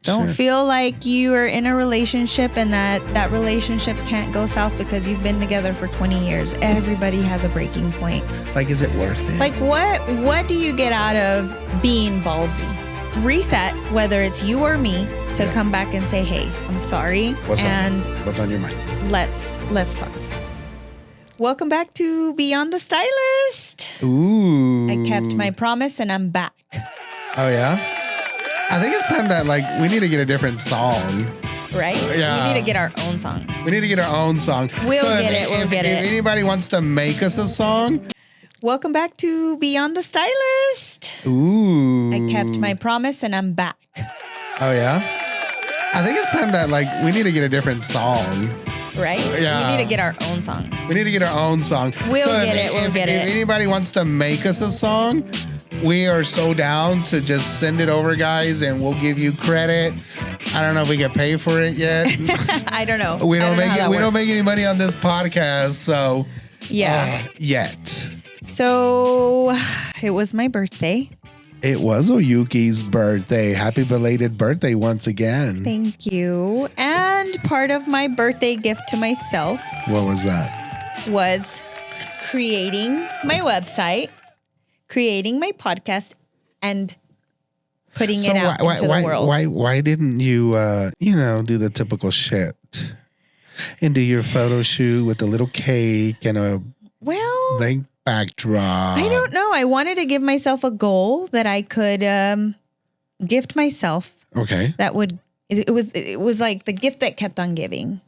Don't Sure. feel like you are in a relationship and that relationship can't go south because you've been together for 20 years. Everybody has a breaking point. Like, is it worth it? Like what do you get out of being ballsy? Reset, whether it's you or me, to come back and say, hey, I'm sorry. What's on your mind? Let's talk. Welcome back to Beyond the Stylist. Ooh. I kept my promise and I'm back. Oh, yeah? I think it's time that, like, we need to get a different song. Right? Yeah. We need to get our own song. We need to get our own song. We'll get it. If anybody wants to make us a song. Welcome back to Beyond the Stylist. Ooh. I kept my promise and I'm back. Oh, yeah? I think it's time that, like, we need to get a different song. Right? Yeah. We need to get our own song. We need to get our own song. We'll get it. If anybody wants to make us a song, we are so down to just send it over, guys, and we'll give you credit. I don't know if we get paid for it yet. I don't know. We don't make any money on this podcast, so yeah. Yet. So it was my birthday. It was Oyuki's birthday. Happy belated birthday once again. Thank you. And part of my birthday gift to myself What was that? was creating my website, creating my podcast, and putting it out into the world. Why didn't you, do the typical shit and do your photo shoot with a little cake and a blank backdrop? I don't know. I wanted to give myself a goal that I could gift myself. Okay. That would it was like the gift that kept on giving.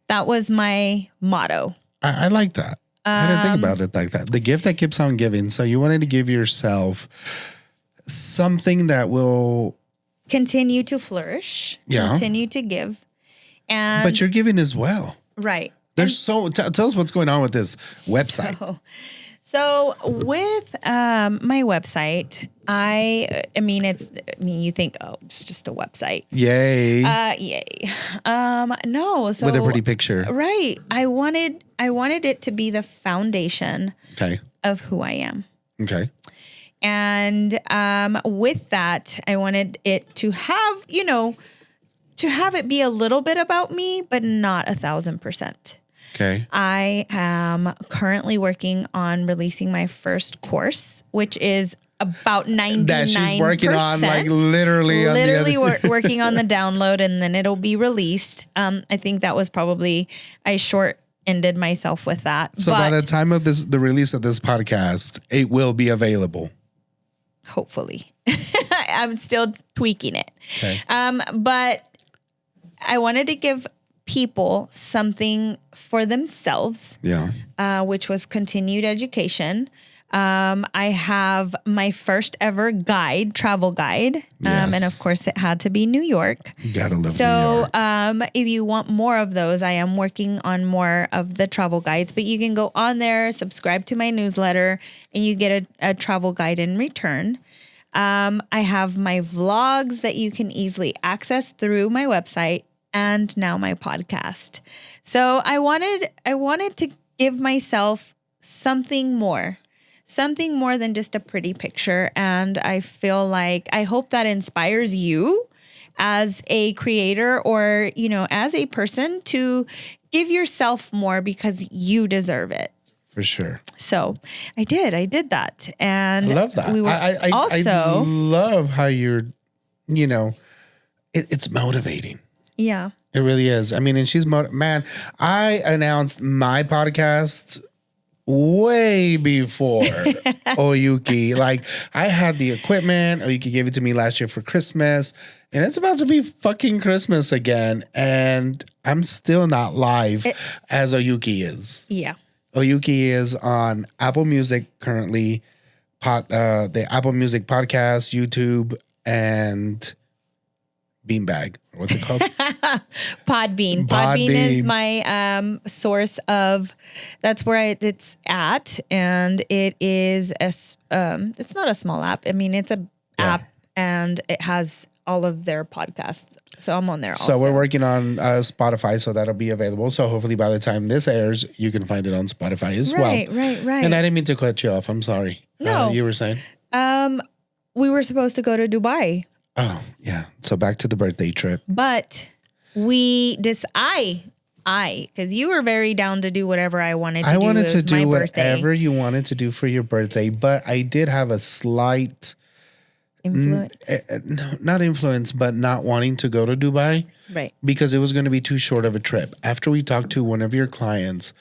That was my motto. I like that. I didn't think about it like that. The gift that keeps on giving. So you wanted to give yourself something that will continue to flourish. Yeah. Continue to give. But you're giving as well. Right. There's tell us what's going on with this website. So with my website, you think, oh, it's just a website. Yay. Yay. No. So with a pretty picture. Right. I wanted it to be the foundation of who I am. Okay. And with that, I wanted it to have, it be a little bit about me, but not 1,000%. Okay. I am currently working on releasing my first course, which is about 99%. That she's working on, like literally working on the download, and then it'll be released. I think that was probably, I short-ended myself with that. So by the time of the release of this podcast, it will be available. Hopefully. I'm still tweaking it. Okay. But I wanted to give people something for themselves, which was continued education. I have my first ever travel guide. And of course it had to be New York. Gotta love New York. If you want more of those, I am working on more of the travel guides, but you can go on there, subscribe to my newsletter, and you get a travel guide in return. I have my vlogs that you can easily access through my website, and now my podcast. So I wanted to give myself something more than just a pretty picture. And I feel like, I hope that inspires you as a creator or, as a person to give yourself more because you deserve it. For sure. So I did that. And I love that. We were I love how you're, it's motivating. Yeah. It really is. I mean, and she's, I announced my podcast way before Oyuki. Like, I had the equipment. Oyuki gave it to me last year for Christmas. And it's about to be fucking Christmas again. And I'm still not live as Oyuki is. Yeah. Oyuki is on Apple Music currently, the Apple Music podcast, YouTube, and Beanbag. What's it called? Podbean. Podbean is my source of. That's where it's at, and it is it's not a small app. I mean, it's a app, and it has all of their podcasts. So I'm on there also. So we're working on Spotify, so that'll be available. So hopefully by the time this airs, you can find it on Spotify as well. Right. And I didn't mean to cut you off. I'm sorry. No. You were saying? We were supposed to go to Dubai. Oh, yeah. So back to the birthday trip. But because you were very down to do whatever I wanted to do. I wanted It to was my do birthday. whatever you wanted to do for your birthday, but I did have a slight Influence. no, not influence, but not wanting to go to Dubai Right. because it was going to be too short of a trip. After we talked to one of your clients,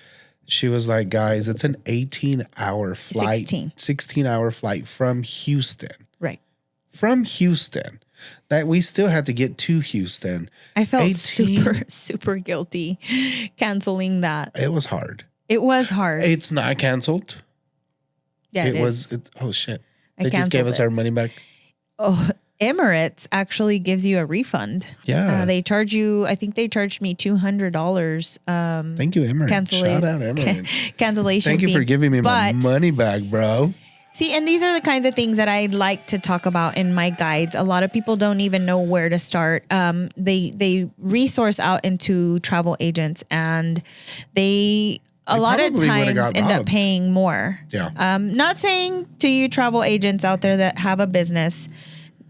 she was like, guys, it's an 18-hour flight, 16-hour flight from Houston. Right. From Houston. That we still had to get to Houston. I felt super guilty canceling that. It was hard. It was hard. It's not canceled. Yeah, it was. is. Oh, shit. I They just gave us our money back. Oh, Emirates actually gives you a refund. Yeah. They charge you, I think they charged me $200. Thank you, Emirates. Shout out Emirates. Cancellation Thank you fee. for giving me my money back, bro. See, and these are the kinds of things that I like to talk about in my guides. A lot of people don't even know where to start. They resource out into travel agents, and they a lot of times end up paying more. Yeah. Not saying to you travel agents out there that have a business,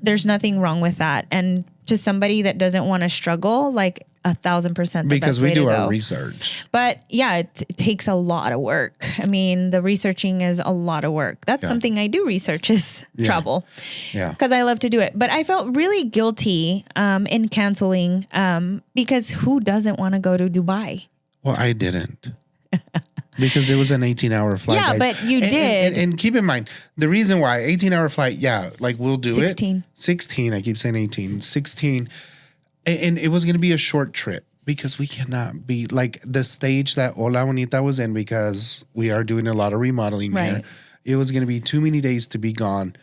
there's nothing wrong with that. And to somebody that doesn't want to struggle, like 1,000% because we do our research. But yeah, it takes a lot of work. I mean, the researching is a lot of work. That's something I do research is travel. Yeah. Because I love to do it. But I felt really guilty in canceling because who doesn't want to go to Dubai? Well, I didn't. Because it was an 18-hour flight. Yeah, guys. but you did. And keep in mind, the reason why 18-hour flight, like we'll do 16. 16. I keep saying 18. 16. And it was going to be a short trip because we cannot be like the stage that Hola Bonita was in because we are doing a lot of remodeling here. It was going to be too many days to be gone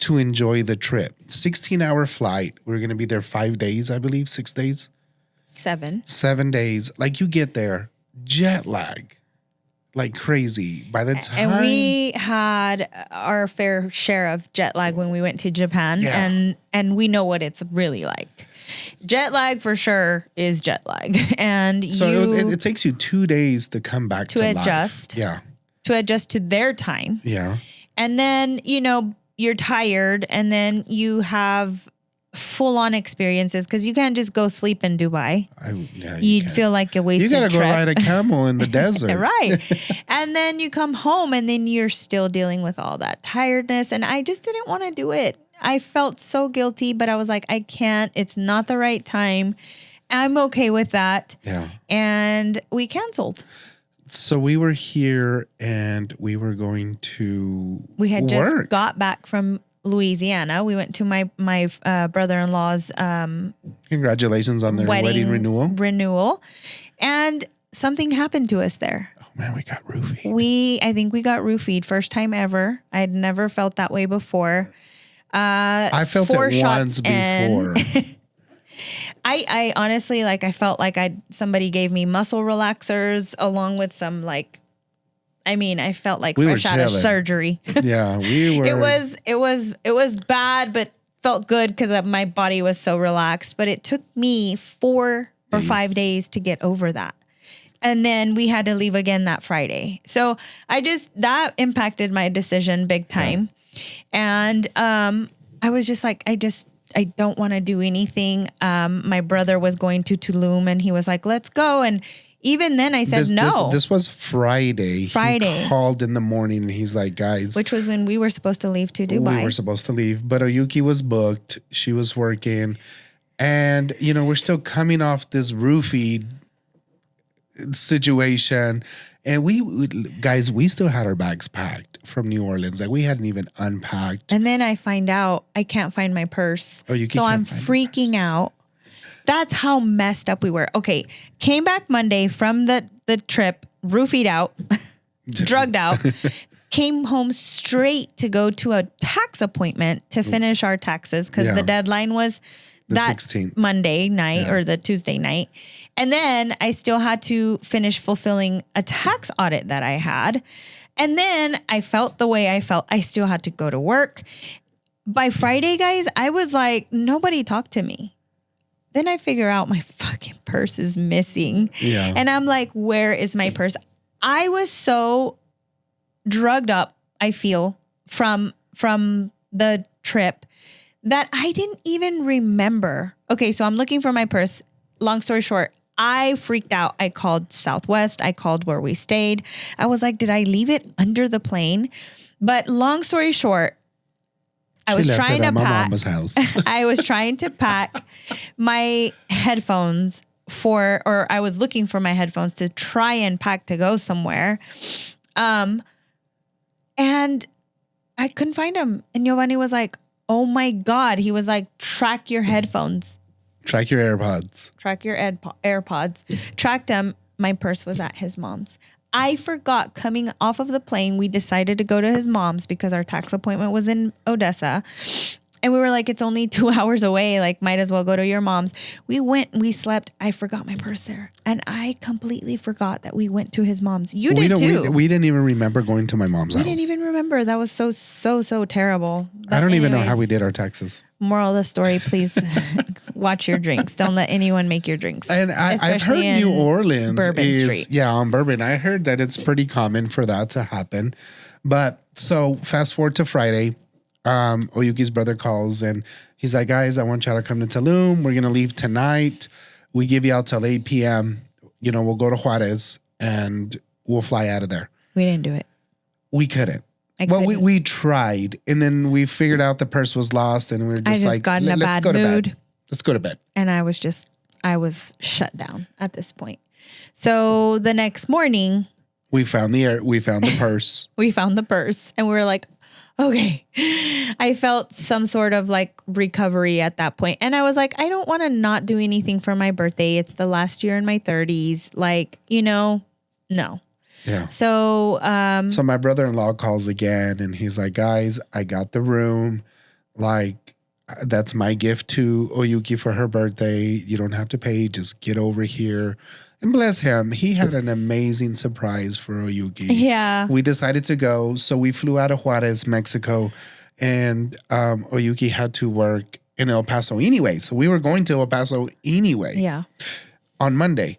to enjoy the trip. 16-hour flight. We're going to be there 5 days, I believe, 6 days. 7 days. Like you get there, jet lag. Like crazy by the time. And we had our fair share of jet lag when we went to Japan and we know what it's really like. Jet lag for sure is jet lag. And so it takes you 2 days to come back to adjust. Life. Yeah. To adjust to their time. Yeah. And then, you're tired and then you have full on experiences because you can't just go sleep in Dubai. You'd feel like a wasted trip. You gotta go ride a camel in the desert. Right. And then you come home and then you're still dealing with all that tiredness. And I just didn't want to do it. I felt so guilty, but I was like, I can't. It's not the right time. I'm okay with that. Yeah. And we canceled. So we were here and we were going to We had work. just got back from Louisiana. We went to my brother-in-law's congratulations on their wedding renewal. And something happened to us there. Oh man, we got roofied. I think we got roofied. First time ever. I'd never felt that way before. I felt it once before. I honestly I felt like somebody gave me muscle relaxers along with some I felt like fresh out of surgery. Yeah, we were. It was bad, but felt good because my body was so relaxed. But it took me 4 or 5 days to get over that. And then we had to leave again that Friday. So that impacted my decision big time. Yeah. And I was just like, I don't want to do anything. My brother was going to Tulum and he was like, let's go. And even then I said no. This was Friday. He called in the morning and he's like, guys. Which was when we were supposed to leave to Dubai. We were supposed to leave, but Oyuki was booked. She was working. And, we're still coming off this roofie situation. And we still had our bags packed from New Orleans. Like we hadn't even unpacked. And then I find out I can't find my purse. So I'm freaking out. That's how messed up we were. Okay. Came back Monday from the trip, roofied out, drugged out, came home straight to go to a tax appointment to finish our taxes because the deadline was that 16th. Monday night or the Tuesday night. And then I still had to finish fulfilling a tax audit that I had. And then I felt the way I felt. I still had to go to work. By Friday, guys, I was like, nobody talked to me. Then I figure out my fucking purse is missing. Yeah. And I'm like, where is my purse? I was so drugged up, I feel, from the trip that I didn't even remember. Okay, so I'm looking for my purse. Long story short, I freaked out. I called Southwest. I called where we stayed. I was like, did I leave it under the plane? But long story short, I was trying to my pack. mama's house. I was trying to pack my headphones or I was looking for my headphones to try and pack to go somewhere. And I couldn't find them. And Giovanni was like, oh my God. He was like, track your headphones. Track your AirPods. Track your AirPods. Tracked them. My purse was at his mom's. I forgot coming off of the plane. We decided to go to his mom's because our tax appointment was in Odessa. And we were like, it's only 2 hours away. Like, might as well go to your mom's. We went, we slept. I forgot my purse there. And I completely forgot that we went to his mom's. You did too. We didn't even remember going to my mom's house. We didn't even remember. That was so terrible. But I don't even know how anyways, we did our taxes. Moral of the story, please watch your drinks. Don't let anyone make your drinks. And I've heard Especially New in Orleans Bourbon Street. Yeah, on Bourbon. I heard that it's pretty common for that to happen. But so fast forward to Friday, Oyuki's brother calls and he's like, guys, I want y'all to come to Tulum. We're going to leave tonight. We give y'all till 8 p.m. You know, we'll go to Juarez and we'll fly out of there. We didn't do it. We couldn't. Couldn't. We tried, and then we figured out the purse was lost, and we were just like, got in a let's bad go to mood. bed. Let's go to bed. And I was shut down at this point. So the next morning, We found the purse. we found the purse and we were like, okay. I felt some sort of like recovery at that point. And I was like, I don't want to not do anything for my birthday. It's the last year in my 30s. Like, no. Yeah. So, So my brother-in-law calls again, and he's like, guys, I got the room. Like, that's my gift to Oyuki for her birthday. You don't have to pay. Just get over here. And bless him, he had an amazing surprise for Oyuki. yeah. We decided to go. So we flew out of Juarez, Mexico, and Oyuki had to work in El Paso anyway. So we were going to El Paso anyway. Yeah. On Monday.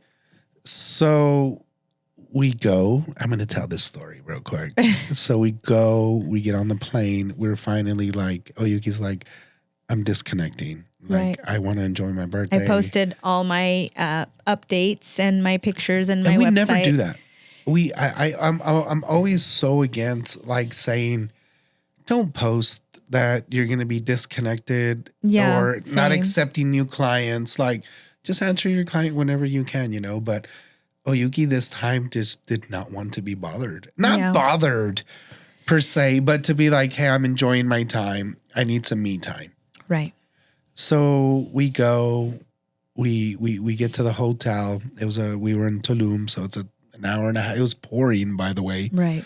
So we go. I'm going to tell this story real quick. So we go, we get on the plane. We're finally like, Oyuki's like, I'm disconnecting. Like, Right. I want to enjoy my birthday. I posted all my updates and my pictures and my And we website. never do that. I'm always so against like saying, don't post that you're going to be disconnected Yeah, or not same. accepting new clients. Like, just answer your client whenever you can, you know. But Oyuki this time just did not want to be bothered. Not Yeah. bothered per se, but to be like, hey, I'm enjoying my time. I need some me time. Right. So we go, we get to the hotel. We were in Tulum, so it's an hour and a half. It was pouring, by the way. Right.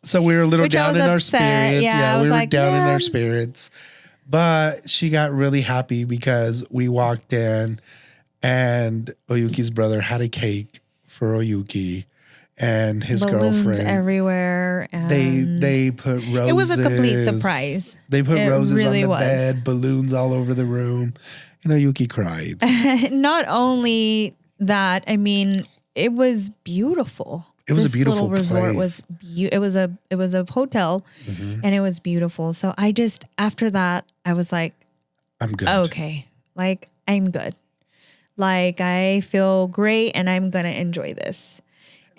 So we were a little Which I down was in our upset. spirits. Yeah, I we was were like, down in our "Man." spirits. But she got really happy because we walked in and Oyuki's brother had a cake for Oyuki and his Balloons girlfriend. everywhere. And They put roses. It was a complete surprise. They put It roses really on the was. bed, balloons all over the room. And Oyuki cried. Not only that, I mean, it was beautiful. It was a This beautiful little resort place. was it was a hotel and it was beautiful. So I just after that I was like, I'm good. okay, like I'm good. Like I feel great and I'm going to enjoy this.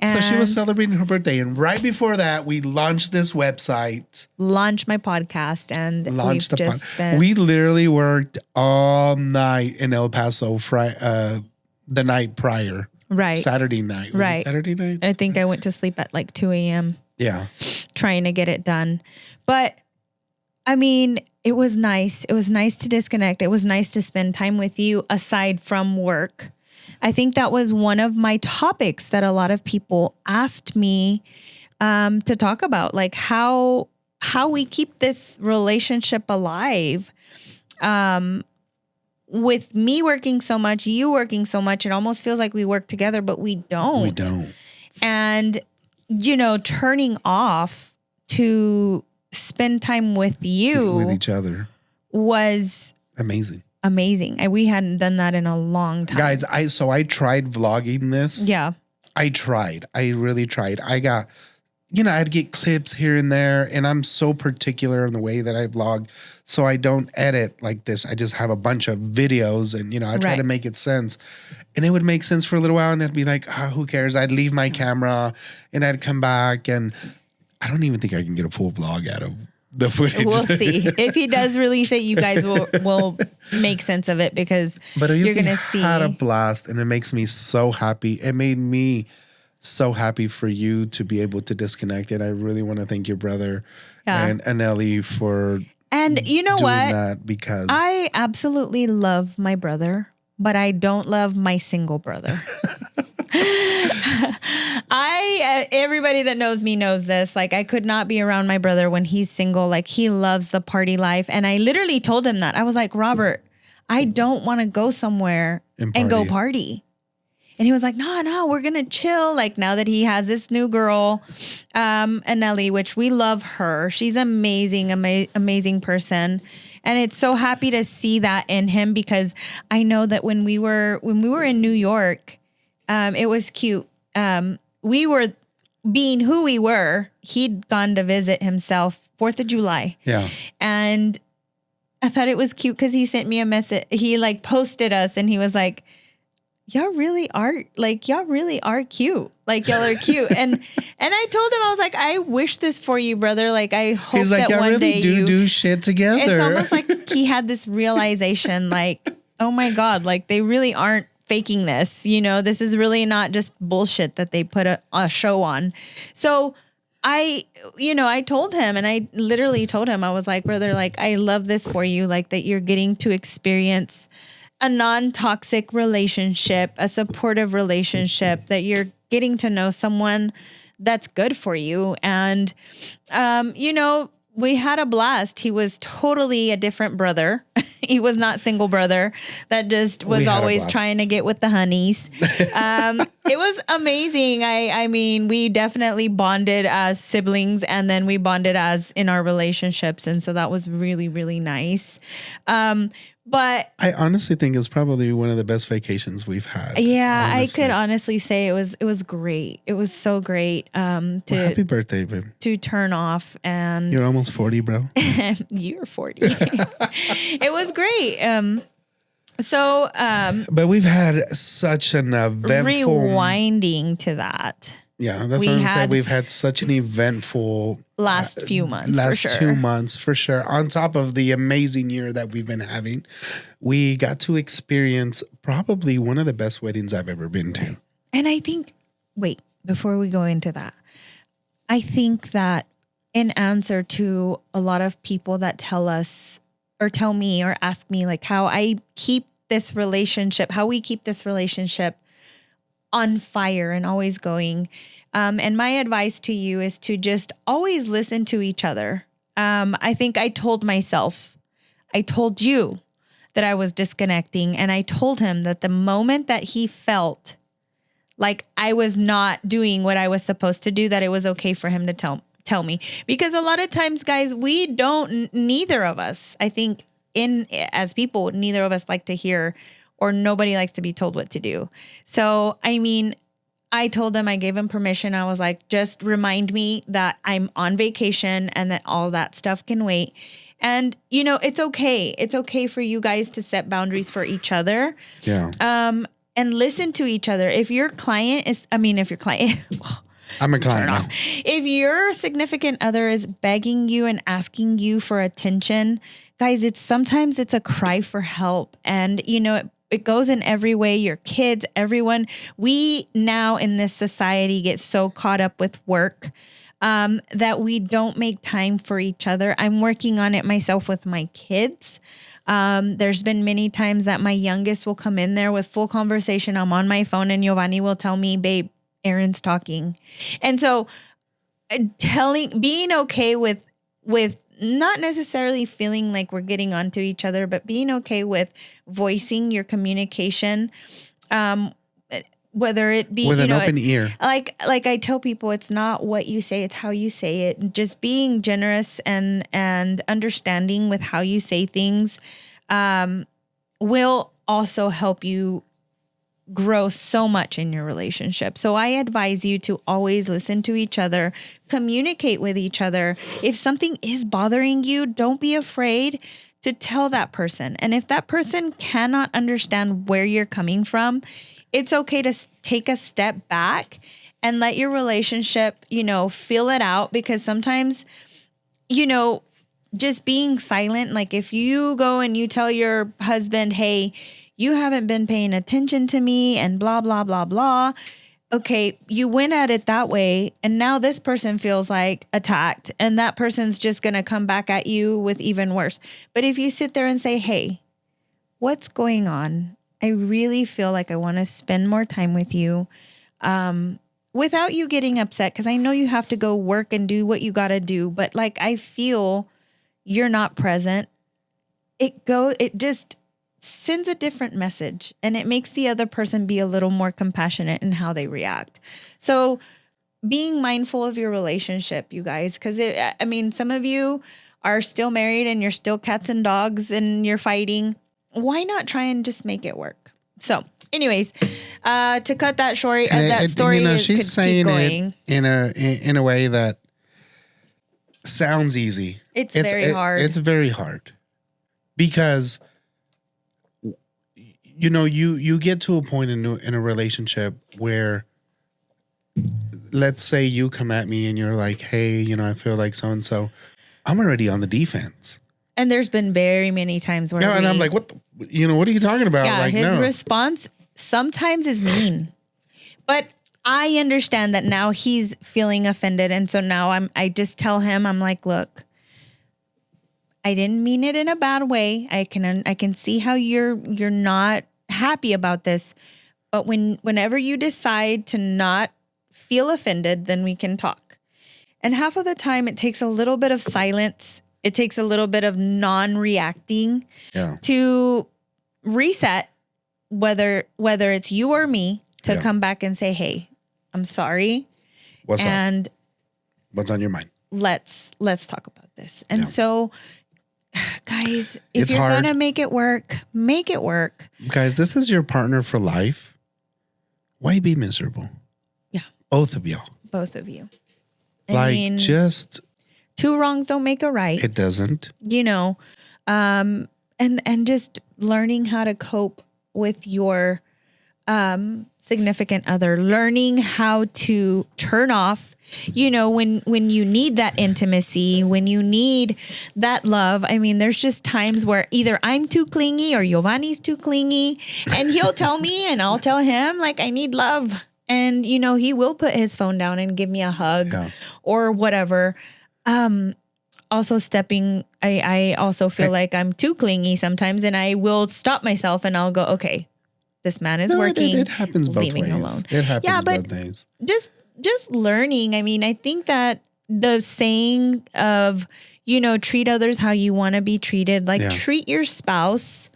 So she was And celebrating her birthday. And right before that, we launched this website. launched my podcast and Launched we've the just podcast. been We literally worked all night in El Paso the night prior. right. Saturday night. Was it Right. Saturday night? I think I went to sleep at like 2 a.m. Yeah. trying to get it done. But I mean, it was nice. It was nice to disconnect. It was nice to spend time with you aside from work. I think that was one of my topics that a lot of people asked me to talk about, like how we keep this relationship alive. With me working so much, you working so much, it almost feels like we work together, but we don't. We don't. And, you know, turning off to spend time with you With each other. was Amazing. amazing. We hadn't done that in a long time. Guys, I tried vlogging this. Yeah. I tried. I really tried. I got I'd get clips here and there, and I'm so particular in the way that I vlog. So I don't edit like this. I just have a bunch of videos and, I try Right. to make it sense. And it would make sense for a little while and I'd be like, who cares? I'd leave my camera and I'd come back, and I don't even think I can get a full vlog out of the footage. We'll see. If he does release it, you guys will make sense of it, because But you're Oyuki going to see. had a blast, and it makes me so happy. It made me so happy for you to be able to disconnect. And I really want to thank your brother and Ellie for And you know doing what? that, because I absolutely love my brother, but I don't love my single brother. Everybody that knows me knows this. Like, I could not be around my brother when he's single. Like, he loves the party life. And I literally told him that. I was like, Robert, I don't want to go somewhere and go party. And he was like, no, we're going to chill. Like, now that he has this new girl, Anneli, which we love her. She's amazing, amazing person. And it's so happy to see that in him, because I know that when we were in New York, it was cute. We were being who we were. He'd gone to visit himself 4th of July. Yeah. And I thought it was cute because he sent me a message. He like posted us and he was like, y'all really are cute. Like, y'all are cute. And I told him, I was like, I wish this for you, brother. Like, I hope He's like, that one really day do shit together. It's almost like he had this realization, like, oh my God, like they really aren't faking this. This is really not just bullshit that they put a show on. So I told him, and I literally told him, I was like, brother, like, I love this for you. Like, that you're getting to experience a non-toxic relationship, a supportive relationship, that you're getting to know someone that's good for you. And, we had a blast. He was totally a different brother. He was not single brother that just was always trying to get with the honeys. It was amazing. I mean, we definitely bonded as siblings, and then we bonded as in our relationships. And so that was really, really nice. But I honestly think it's probably one of the best vacations we've had. Yeah, honestly. I could honestly say it was great. It was so great Happy birthday, babe. to turn off. And You're almost 40, bro. you're 40. It was great. But we've had such an eventful... Rewinding to that. Yeah, that's what I'm saying. We've had such an eventful... last few months, last for sure. 2 months, for sure. On top of the amazing year that we've been having, we got to experience probably one of the best weddings I've ever been to. And I think, before we go into that, I think that in answer to a lot of people that tell us or tell me or ask me, like, how we keep this relationship on fire and always going. And my advice to you is to just always listen to each other. I think I told you that I was disconnecting, and I told him that the moment that he felt like I was not doing what I was supposed to do, that it was okay for him to tell me. Because a lot of times, guys, neither of us, I think as people, neither of us like to hear, or nobody likes to be told what to do. So, I mean, I told him, I gave him permission. I was like, just remind me that I'm on vacation and that all that stuff can wait. And, it's okay. It's okay for you guys to set boundaries for each other. Yeah. And listen to each other. If your client I'm a client now. If your significant other is begging you and asking you for attention, guys, sometimes it's a cry for help. And, it goes in every way, your kids, everyone. We now in this society get so caught up with work that we don't make time for each other. I'm working on it myself with my kids. There's been many times that my youngest will come in there with full conversation. I'm on my phone and Giovanni will tell me, babe, Aaron's talking. And so being okay with not necessarily feeling like we're getting onto each other, but being okay with voicing your communication, whether it be with an open ear. Like I tell people, it's not what you say, it's how you say it. And just being generous and understanding with how you say things will also help you grow so much in your relationship. So I advise you to always listen to each other, communicate with each other. If something is bothering you, don't be afraid to tell that person. And if that person cannot understand where you're coming from, it's okay to take a step back and let your relationship, feel it out, because sometimes, just being silent, like if you go and you tell your husband, hey, you haven't been paying attention to me and blah, blah, blah, blah. Okay, you went at it that way. And now this person feels like attacked, and that person's just going to come back at you with even worse. But if you sit there and say, hey, what's going on? I really feel like I want to spend more time with you, without you getting upset. Cause I know you have to go work and do what you got to do, but like, I feel you're not present. It just sends a different message, and it makes the other person be a little more compassionate in how they react. So being mindful of your relationship, you guys, because some of you are still married and you're still cats and dogs and you're fighting. Why not try and just make it work? So anyways, to cut that short, that story she's saying it in a way that sounds easy. It's very hard. It's very hard because you get to a point in a relationship where, let's say you come at me and you're like, hey, I feel like so and so. I'm already on the defense. And there's been very many times where and I'm like, what are you talking about? Yeah, like, his response sometimes is mean, but I understand that now he's feeling offended, and so now I just tell him, I'm like, look, I didn't mean it in a bad way. I can see how you're not happy about this, but whenever you decide to not feel offended, then we can talk. And half of the time, it takes a little bit of silence. It takes a little bit of non-reacting to reset, whether it's you or me, to come back and say, hey, I'm sorry. What's up? What's on your mind? Let's talk about this. And so, guys, if it's you're hard. Gonna make it work, make it work. Guys, this is your partner for life. Why be miserable? Yeah. Both of y'all. Both of you. Just two wrongs don't make a right. It doesn't. And just learning how to cope with your significant other, learning how to turn off, when you need that intimacy, when you need that love. I mean, there's just times where either I'm too clingy or Giovanni's too clingy, and he'll tell me and I'll tell him, like, I need love. And, he will put his phone down and give me a hug or whatever. Also I also feel like I'm too clingy sometimes, and I will stop myself and I'll go, okay, this man is working. It happens both ways. Alone. It happens both ways. Just learning. I mean, I think that the saying of, treat others how you want to be treated, treat your spouse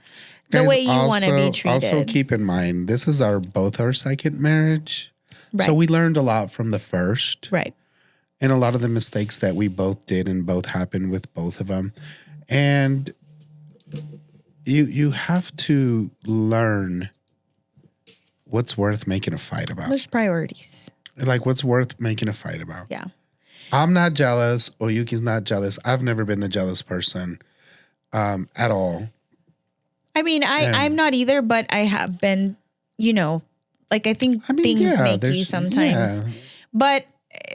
the way you want to be treated. Also keep in mind, this is both our second marriage. Right. So we learned a lot from the first. Right. And a lot of the mistakes that we both did and both happened with both of them. And you have to learn what's worth making a fight about. There's priorities. Like, what's worth making a fight about. Yeah. I'm not jealous. Oyuki's not jealous. I've never been the jealous person at all. I mean, I'm not either, but I have been, I think things make you sometimes. Yeah. But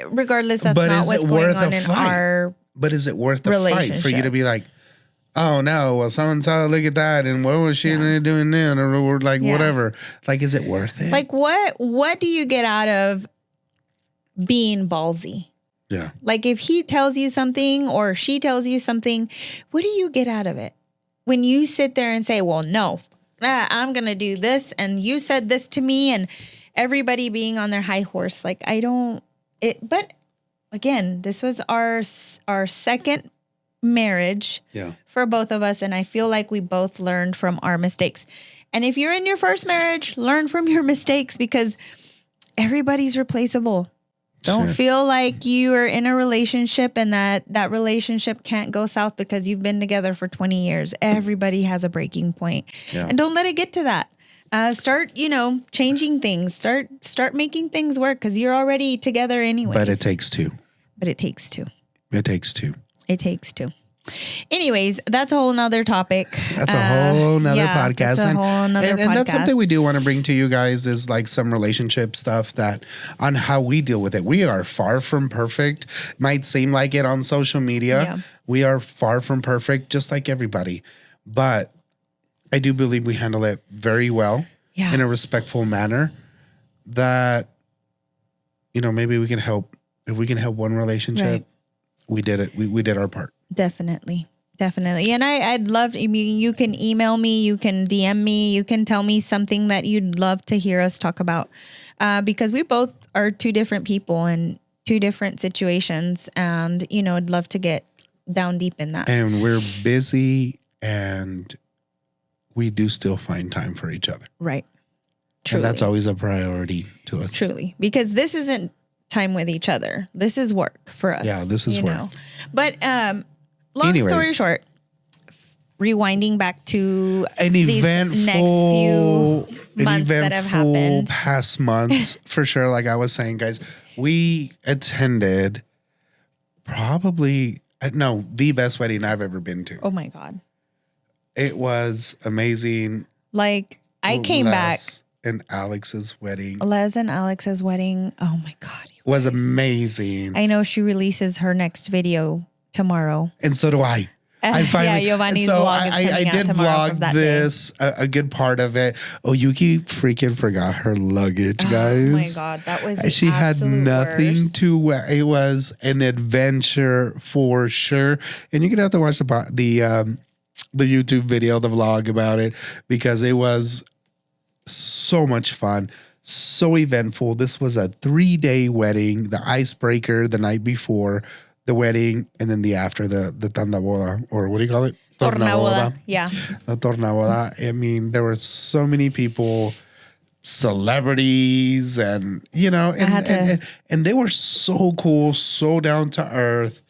regardless, that's not what's going on in our But is it worth the fight for you to be like, oh no, well, so-and-so, look at that, and what was she doing then, or like whatever? Like, is it worth it? Like, what do you get out of being ballsy? Yeah. Like, if he tells you something or she tells you something, what do you get out of it? When you sit there and say, well, no, I'm going to do this, and you said this to me, and everybody being on their high horse, like, but again, this was our second marriage for both of us, and I feel like we both learned from our mistakes. And if you're in your first marriage, learn from your mistakes, because everybody's replaceable. Don't Shit. feel like you are in a relationship and that relationship can't go south because you've been together for 20 years. Everybody has a breaking point. Yeah. And don't let it get to that. Start, changing things. Start making things work because you're already together anyway. But it takes two. It takes two. It takes two. It takes two. Anyways, that's a whole nother topic. That's a whole nother podcast. That's a whole nother podcast. And that's something we do want to bring to you guys is like some relationship stuff that on how we deal with it. We are far from perfect. Might seem like it on social media. Yeah. We are far from perfect, just like everybody. But I do believe we handle it very well in a respectful manner that, maybe we can help. If we can help one relationship, Right. we did it. We did our part. Definitely. And I'd love, you can email me, you can DM me, you can tell me something that you'd love to hear us talk about. Because we both are two different people in two different situations. And, I'd love to get down deep in that. And we're busy and we do still find time for each other. Right. Truly. And that's always a priority to us. Truly. Because this isn't time with each other. This is work for us. Yeah, this is work. But long story short, rewinding back to these next few months that have happened. Past months, for sure. Like I was saying, guys, we attended the best wedding I've ever been to. Oh my God. It was amazing. Like I came back. And Alex's wedding. Les and Alex's wedding. Oh my God. Was amazing. I know she releases her next video tomorrow. And so do I. I finally, Giovanni's vlog is coming I out did tomorrow from vlog that this, a good part of it. Oyuki freaking forgot her luggage, guys. Oh my God. That was she had nothing worst. to wear. It was an adventure for sure. And you're going to have to watch the YouTube video, the vlog about it, because it was so much fun, so eventful. This was a 3-day wedding, the icebreaker the night before the wedding, and then the after, the tandaboda, or what do you call it? Tornaboda. Yeah. The tornaboda. I mean, there were so many people, celebrities, and, and they were so cool, so down to earth,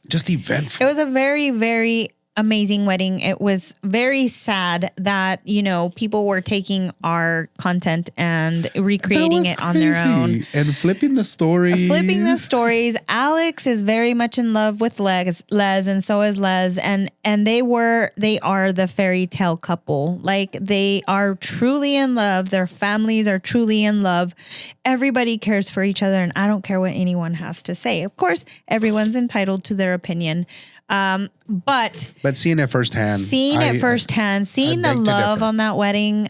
just eventful. It was a very, very amazing wedding. It was very sad that, people were taking our content and recreating it on their own. And flipping the stories. Alex is very much in love with Les, and so is Les. And they are the fairy tale couple. Like they are truly in love. Their families are truly in love. Everybody cares for each other. And I don't care what anyone has to say. Of course, everyone's entitled to their opinion. But seeing it firsthand, seeing the love on that wedding,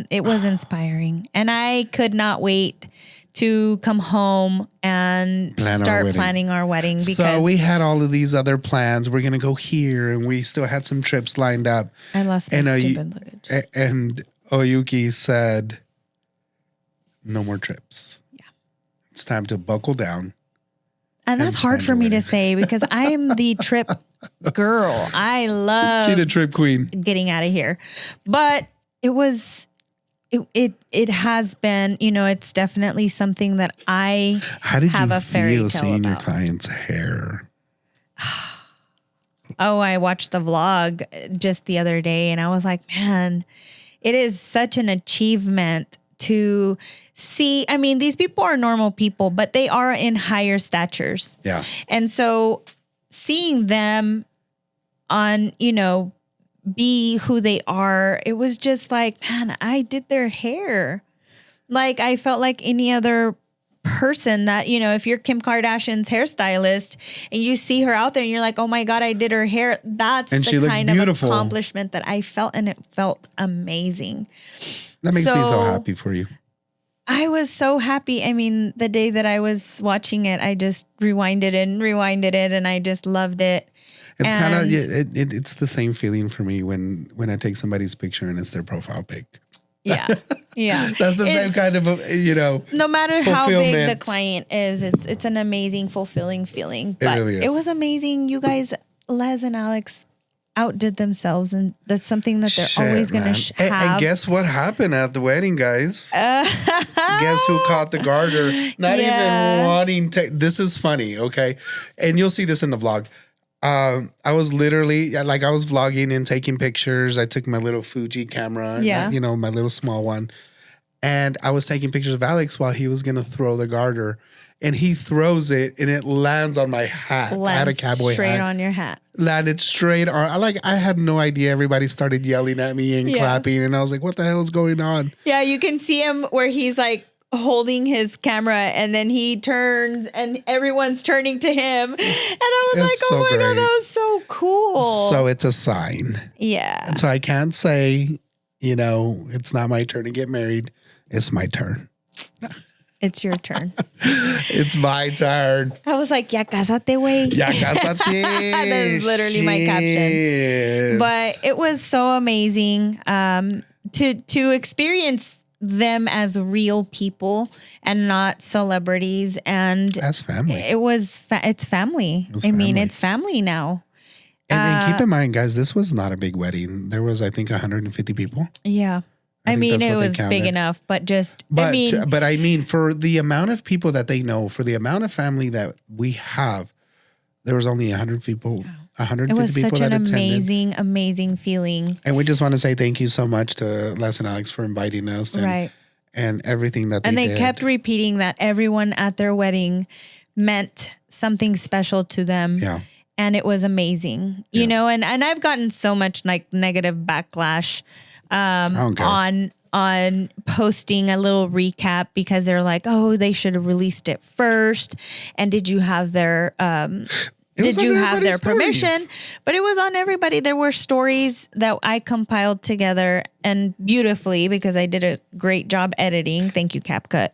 it was inspiring, and I could not wait to come home and start planning our wedding. Because so we had all of these other plans. We're gonna go here, and we still had some trips lined up. I lost my stupid luggage. And Oyuki said, "No more trips. Yeah, it's time to buckle down." And that's hard for me to say because I am the trip girl. I love She's the trip queen. Getting out of here. But it has been, it's definitely something that I have a fairy tale about. How did you feel seeing your client's hair? Oh, I watched the vlog just the other day and I was like, man, it is such an achievement to see. I mean, these people are normal people, but they are in higher statures. Yeah. And so seeing them on, be who they are, it was just like, man, I did their hair. Like I felt like any other person that, if you're Kim Kardashian's hairstylist and you see her out there and you're like, oh my God, I did her hair. That's the kind of accomplishment that I felt, and it felt amazing. That makes me so happy for you. I was so happy. I mean, the day that I was watching it, I just rewinded it and I just loved it. It's kind of, it's the same feeling for me when I take somebody's picture and it's their profile pic. Yeah. Yeah. That's the same kind of, no matter how big the client is, it's an amazing, fulfilling feeling. But it was amazing. You guys, Les and Alex, outdid themselves, and that's something that they're always going to have. And guess what happened at the wedding, guys? Guess who caught the garter? Not even wanting to. This is funny, okay? And you'll see this in the vlog. I was literally like, I was vlogging and taking pictures. I took my little Fuji camera, you know, my little small one. And I was taking pictures of Alex while he was going to throw the garter. And he throws it and it lands on my hat. I had a cowboy straight hat. on your hat. Landed straight on. I had no idea. Everybody started yelling at me and clapping. And I was like, what the hell is going on? Yeah, you can see him where he's like holding his camera and then he turns and everyone's turning to him. And I was like, oh my God, that was so cool. So it's a sign. Yeah. And so I can't say, you know, it's not my turn to get married. It's my turn. It's your turn. It's my turn. I was like, ya casate, güey. Ya casate. That is literally my caption. But it was so amazing to experience them as real people and not celebrities. And as family. It's family. It's family now. And then keep in mind, guys, this was not a big wedding. There was, I think, 150 people. Yeah. I mean, it was big enough, but I mean, for the amount of people that they know, for the amount of family that we have, there was only 100 people, 150 people that attended. It was such an amazing feeling. And we just want to say thank you so much to Les and Alex for inviting us and everything that they did. And they kept repeating that everyone at their wedding meant something special to them. Yeah. And it was amazing, you know, and I've gotten so much like negative backlash on posting a little recap because they're like, oh, they should have released it first. And did you have their permission? But it was on everybody. There were stories that I compiled together and beautifully because I did a great job editing. Thank you, CapCut.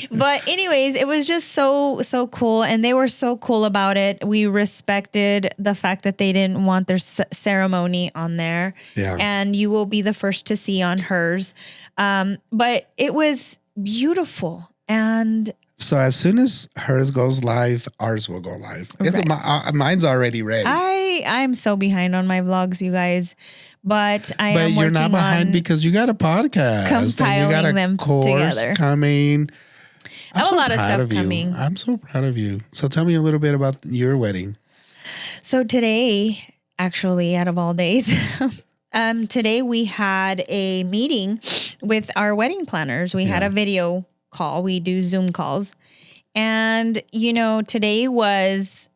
But anyways, it was just so cool. And they were so cool about it. We respected the fact that they didn't want their ceremony on there. Yeah. And you will be the first to see on hers. But it was beautiful. And so as soon as hers goes live, ours will go live. Mine's already ready. I'm so behind on my vlogs, you guys, but But you're not behind because you got a podcast. Compiling and you got a them course together. Coming. I have a lot of stuff coming. I'm so proud of you. So tell me a little bit about your wedding. So today, actually, out of all days, today we had a meeting with our wedding planners. We had a video call. We do Zoom calls. And, you know, today was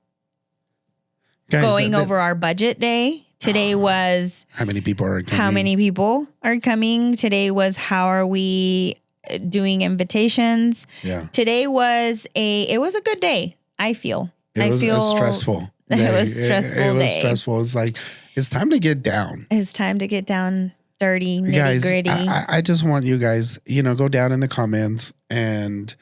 going over our budget day. Today was how many people are coming. Today was how are we doing invitations. Yeah. Today was it was a good day, I feel. It was stressful. It was stressful. It was stressful. It's like, it's time to get down. It's time to get down. Dirty, nitty gritty. I just want you guys, you know, go down in the comments, and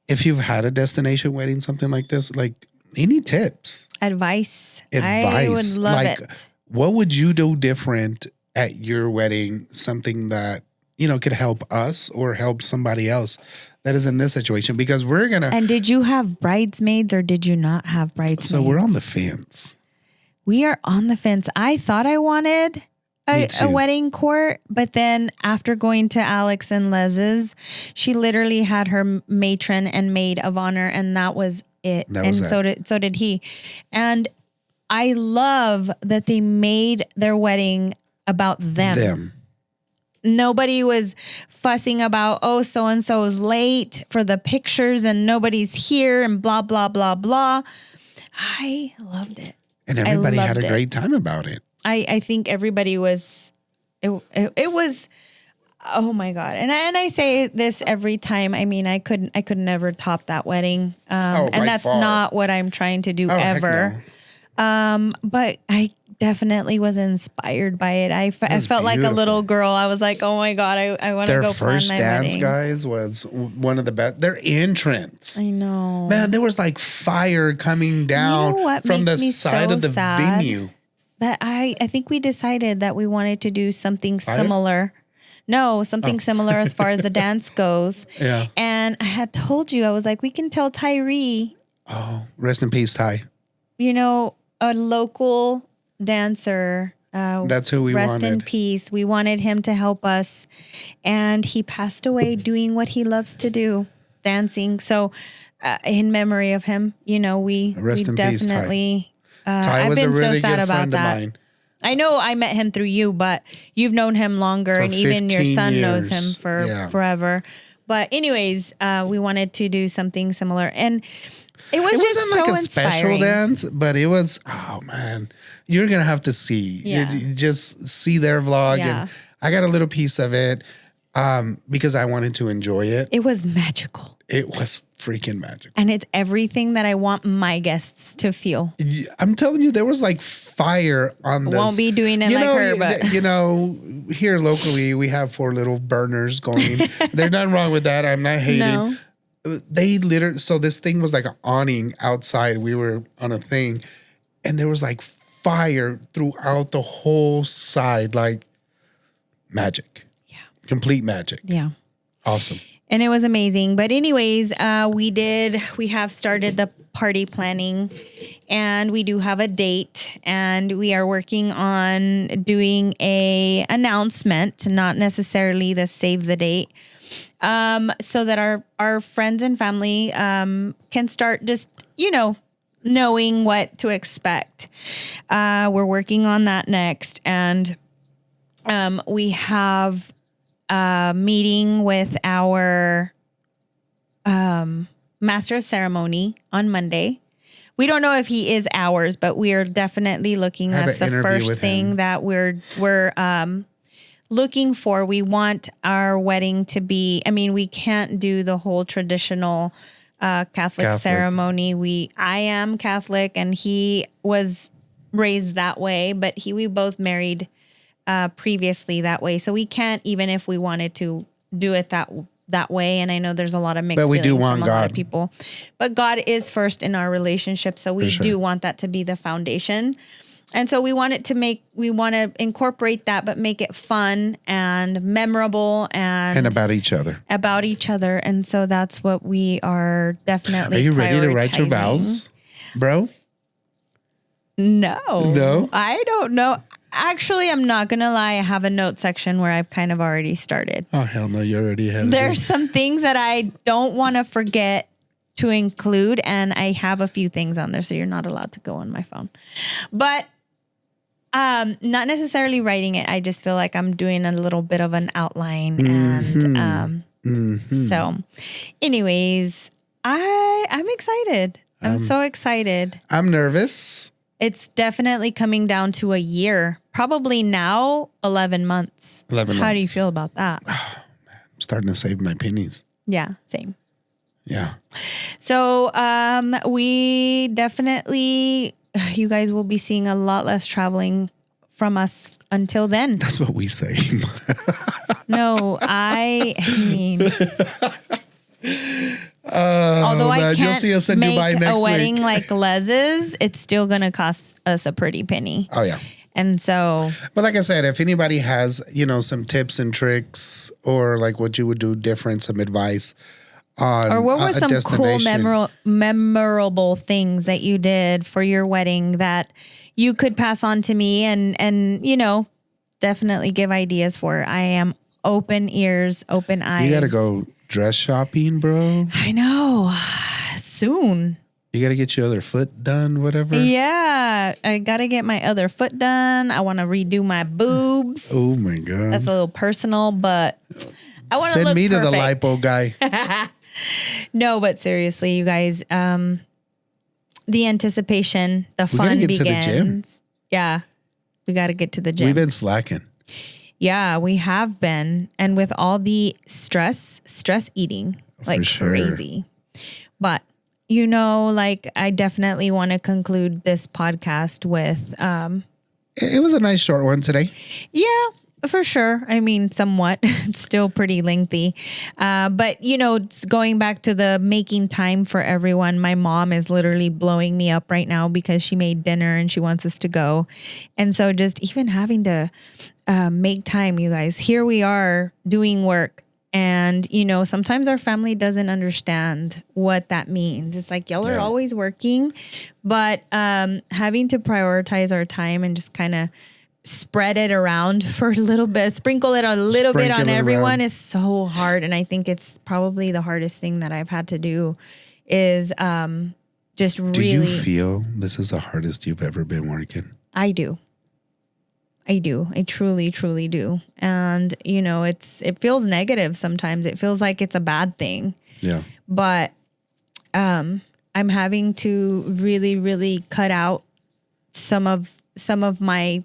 if you've had a destination wedding, something like this, like any tips, advice. I would love it. What would you do different at your wedding? Something that, you know, could help us or help somebody else that is in this situation, because we're gonna. And did you have bridesmaids or did you not have bridesmaids? So we're on the fence. We are on the fence. I thought I wanted a wedding court, but then after going to Alex and Les's, she literally had her matron and maid of honor, and that was it. So did he. And I love that they made their wedding about them. Nobody was fussing about, oh, so and so is late for the pictures and nobody's here and blah blah blah blah. I loved it, and everybody had a great time about it. I think everybody was, it was, oh my God. And I say this every time. I mean, I could never top that wedding. And that's not what I'm trying to do ever. No. But I definitely was inspired by it. I felt like a little girl. I was like, oh my God, I want to go plan my wedding. Their first dance, guys, was one of the best. Their entrance. I know. Man, there was like fire coming down from the side of the venue. That I think we decided that we wanted to do something similar. No, something similar as far as the dance goes. Yeah. And I had told you, I was like, we can tell Tyree. Oh, rest in peace, Ty. You know, a local dancer. That's who we rest in wanted. peace. We wanted him to help us, and he passed away doing what he loves to do, dancing. So, in memory of him, we Rest in peace, Ty. definitely. Ty I've was been a really so sad good about friend of that. mine. I know I met him through you, but you've known him longer, For and even your 15 son knows him years. for Yeah. forever. But anyways, we wanted to do something similar, and it was It just wasn't so like a special inspiring. dance, but it was, oh man, you're going to have to see. Yeah. You just see their vlog. Yeah. And I got a little piece of it because I wanted to enjoy it. It was magical. It was freaking magical. And it's everything that I want my guests to feel. I'm telling you, there was like fire on this. Won't be doing it like her, but here locally we have 4 little burners going. There's nothing wrong with that. I'm not hating. No. They literally, so this thing was like an awning outside. We were on a thing, and there was like fire throughout the whole side, like magic. Yeah. Complete magic. Yeah. Awesome. And it was amazing. But anyways, we have started the party planning, and we do have a date, and we are working on doing a announcement, not necessarily the save the date, so that our friends and family can start just, knowing what to expect. We're working on that next. And we have meeting with our master of ceremony on Monday. We don't know if he is ours, but we are definitely looking. That's the first thing that we're looking for. We want our wedding to be, we can't do the whole traditional Catholic ceremony. I am Catholic, and he was raised that way, but we both married previously that way. So we can't, even if we wanted to do it that way. And I know there's a lot of mixed feelings from a lot of people, but God is first in our relationship. So we do want that to be the foundation. And so we want to incorporate that, but make it fun and memorable and about each other. And so that's what we are definitely. Are you ready to write your vows, bro? No, I don't know. Actually, I'm not going to lie. I have a note section where I've kind of already started. Oh, hell no. You already had it. There's some things that I don't want to forget to include. And I have a few things on there. So you're not allowed to go on my phone. But not necessarily writing it. I just feel like I'm doing a little bit of an outline. And so anyways, I'm excited. I'm so excited. I'm nervous. It's definitely coming down to a year. Probably now 11 months. 11 How do you months. feel about that? I'm starting to save my pennies. Yeah, same. Yeah. So we definitely, you guys will be seeing a lot less traveling from us until then. That's what we say. No, I mean... although I can't see us in make Dubai next a wedding week. like Les's, it's still going to cost us a pretty penny. Oh, yeah. And so... But like I said, if anybody has, some tips and tricks or like what you would do different, some advice on or what were some cool, destination. memorable things that you did for your wedding that you could pass on to me and definitely give ideas for. I am open ears, open eyes. You got to go dress shopping, bro. I know. Soon. You got to get your other foot done, whatever. Yeah. I got to get my other foot done. I want to redo my boobs. Oh, my God. That's a little personal, but I want to look Send me perfect. to the lipo guy. No, but seriously, you guys, the anticipation, the fun begins. To the gym. Yeah. We got to get to the gym. We've been slacking. Yeah, we have been. And with all the stress eating like crazy. But, I definitely want to conclude this podcast with... It was a nice short one today. Yeah, for sure. I mean, somewhat. It's still pretty lengthy. But, going back to the making time for everyone, my mom is literally blowing me up right now because she made dinner and she wants us to go. And so just even having to make time, you guys, here we are doing work And, you know, sometimes our family doesn't understand what that means. It's like, y'all are always working, but having to prioritize our time and just kind of spread it around for a little bit, sprinkle it a little bit on everyone is so hard. And I think it's probably the hardest thing that I've had to do is just really. Do you feel this is the hardest you've ever been working? I do. I truly, truly do. And, you know, it feels negative sometimes. It feels like it's a bad thing. Yeah. But I'm having to really, really cut out some of my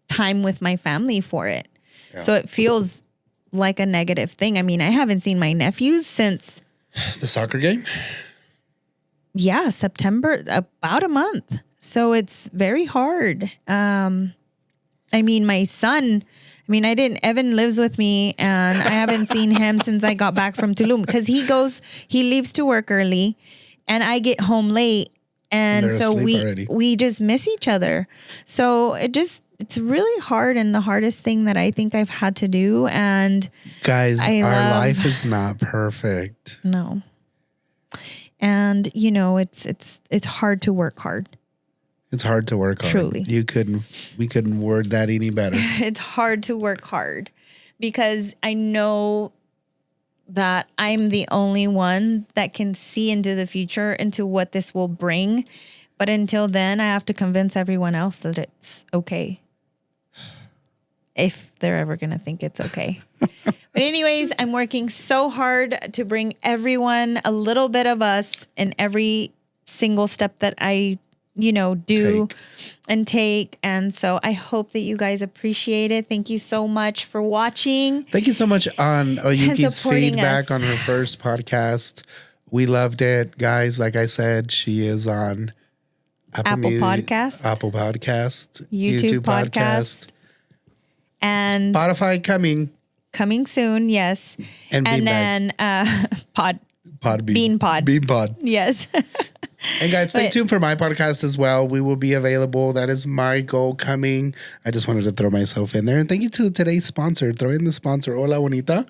time with my family for it. Yeah. So it feels like a negative thing. I mean, I haven't seen my nephews since the soccer game. Yeah, September, about a month. So it's very hard. I mean, my son, Evan lives with me and I haven't seen him since I got back from Tulum because he leaves to work early and I get home late. And so we just miss each other. So it's really hard and the hardest thing that I think I've had to do. And guys, our life is not perfect. No. And you know, it's hard to work hard. It's hard to work hard. Truly. We couldn't word that any better. It's hard to work hard because I know that I'm the only one that can see into the future, into what this will bring. But until then, I have to convince everyone else that it's okay. If they're ever going to think it's okay. But anyways, I'm working so hard to bring everyone a little bit of us in every single step that I do and take. And so I hope that you guys appreciate it. Thank you so much for watching. Thank you so much on Oyuki's feedback on her first podcast. We loved it, guys. Like I said, she is on Apple Podcast, YouTube Podcast, and Spotify coming soon. Yes, and then Beanpod. Yes. And guys, stay tuned for my podcast as well. We will be available. That is my goal coming. I just wanted to throw myself in there. And thank you to today's sponsor. Throw in the sponsor, Hola Bonita,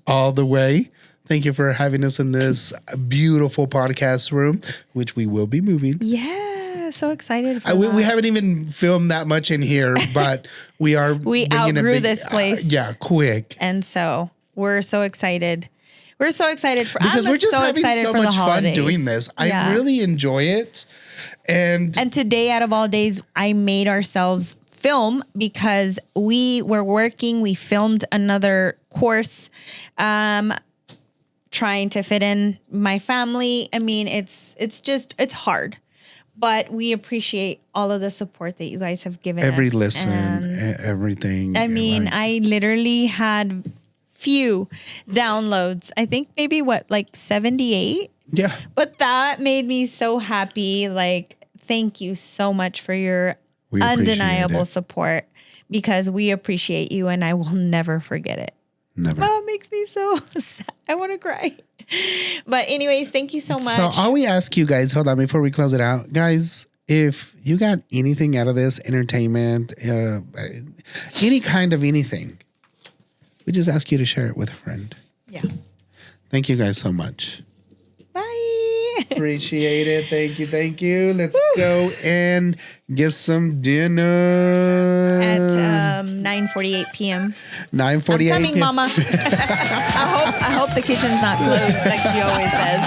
all the way. Thank you for having us in this beautiful podcast room, which we will be moving. Yeah, so excited for we haven't even filmed that much in here, but we outgrew this place. Quick. And so we're so excited. We're so excited because we're just having so much fun doing this. I really enjoy it. And today, out of all days, I made ourselves film because we were working. We filmed another course, trying to fit in my family. I mean, it's hard, but we appreciate all of the support that you guys have given us. Every listen, everything. I mean, I literally had few downloads. I think maybe 78. Yeah. But that made me so happy. Like, thank you so much for your undeniable support because we appreciate you and I will never forget it. Never. Oh, it makes me so sad. I want to cry. But anyways, thank you so much. So all we ask you guys, hold on before we close it out, guys, if you got anything out of this, entertainment, any kind of anything, we just ask you to share it with a friend. Yeah. Thank you guys so much. Bye. Appreciate it. Thank you. Let's go and get some dinner. At 9:48 p.m. 9:48 I'm coming, Mama. I hope the kitchen's not closed like she always says.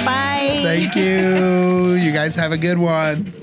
Bye. Thank you. You guys have a good one.